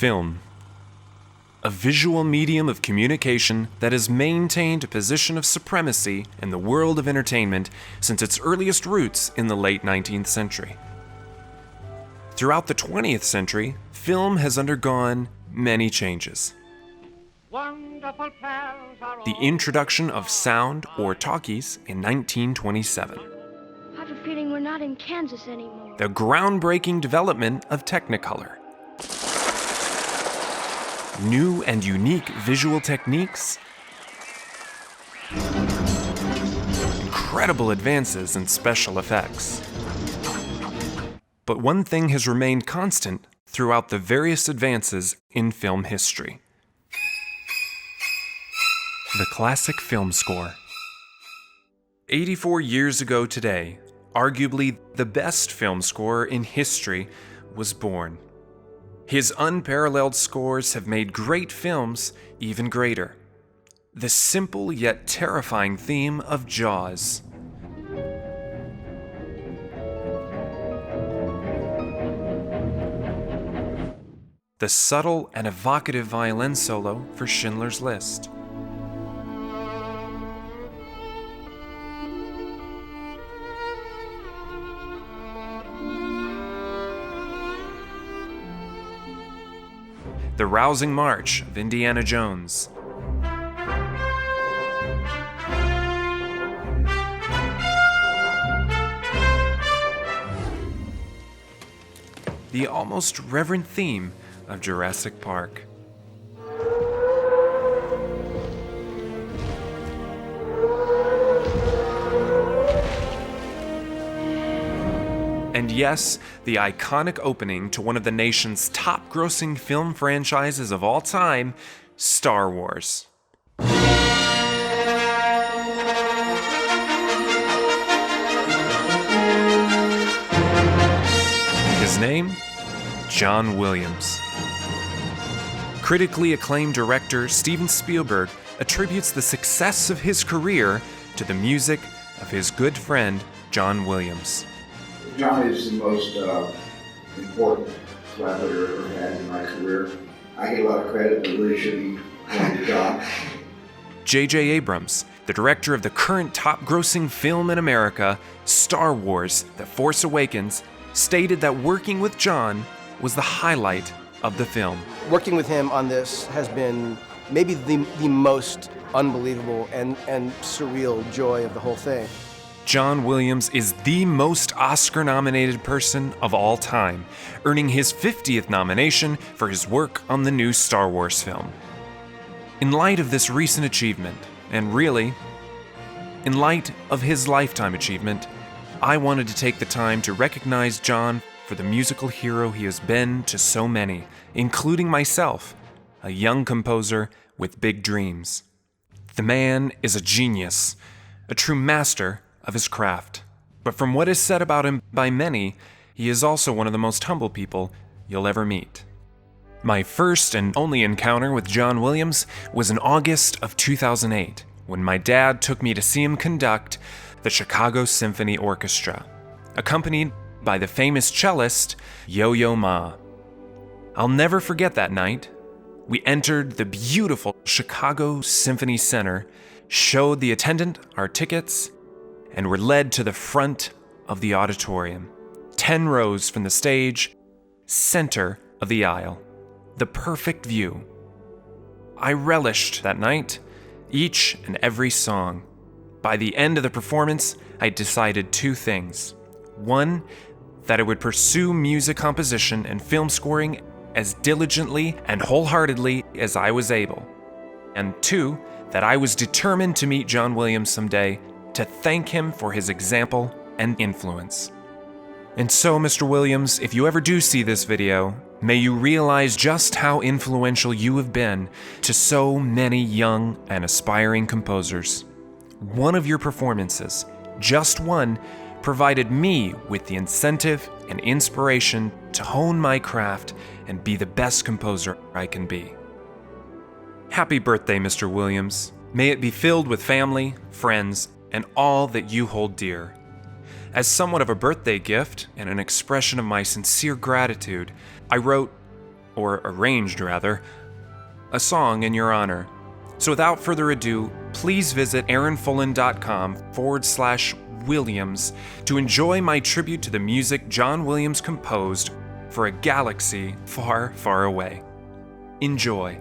Film. A visual medium of communication that has maintained a position of supremacy in the world of entertainment since its earliest roots in the late 19th century. Throughout the 20th century, film has undergone many changes. The introduction of sound or talkies in 1927. I have a feeling we're not in Kansas anymore. The groundbreaking development of Technicolor. New and unique visual techniques. Incredible advances in special effects. But one thing has remained constant throughout the various advances in film history. The classic film score. 84 years ago today, arguably the best film scorer in history was born. His unparalleled scores have made great films even greater. The simple yet terrifying theme of Jaws. The subtle and evocative violin solo for Schindler's List. The rousing march of Indiana Jones. The almost reverent theme of Jurassic Park. And yes, the iconic opening to one of the nation's top-grossing film franchises of all time, Star Wars. His name? John Williams. Critically acclaimed director Steven Spielberg attributes the success of his career to the music of his good friend, John Williams. John is the most important collaborator I've ever had in my career. I get a lot of credit, but really should be going to John. J.J. Abrams, the director of the current top-grossing film in America, Star Wars: The Force Awakens, stated that working with John was the highlight of the film. Working with him on this has been maybe the most unbelievable and surreal joy of the whole thing. John Williams is the most Oscar-nominated person of all time, earning his 50th nomination for his work on the new Star Wars film. In light of this recent achievement, and really, in light of his lifetime achievement, I wanted to take the time to recognize John for the musical hero he has been to so many, including myself, a young composer with big dreams. The man is a genius, a true master of his craft. But from what is said about him by many, he is also one of the most humble people you'll ever meet. My first and only encounter with John Williams was in August of 2008, when my dad took me to see him conduct the Chicago Symphony Orchestra, accompanied by the famous cellist Yo-Yo Ma. I'll never forget that night. We entered the beautiful Chicago Symphony Center, showed the attendant our tickets, and were led to the front of the auditorium, 10 rows from the stage, center of the aisle, the perfect view. I relished that night, each and every song. By the end of the performance, I decided two things. One, that I would pursue music composition and film scoring as diligently and wholeheartedly as I was able. And two, that I was determined to meet John Williams someday to thank him for his example and influence. And so, Mr. Williams, if you ever do see this video, may you realize just how influential you have been to so many young and aspiring composers. One of your performances, just one, provided me with the incentive and inspiration to hone my craft and be the best composer I can be. Happy birthday, Mr. Williams. May it be filled with family, friends, and all that you hold dear. As somewhat of a birthday gift and an expression of my sincere gratitude, I wrote, or arranged rather, a song in your honor. So without further ado, please visit aaronfullen.com/Williams to enjoy my tribute to the music John Williams composed for a galaxy far, far away. Enjoy.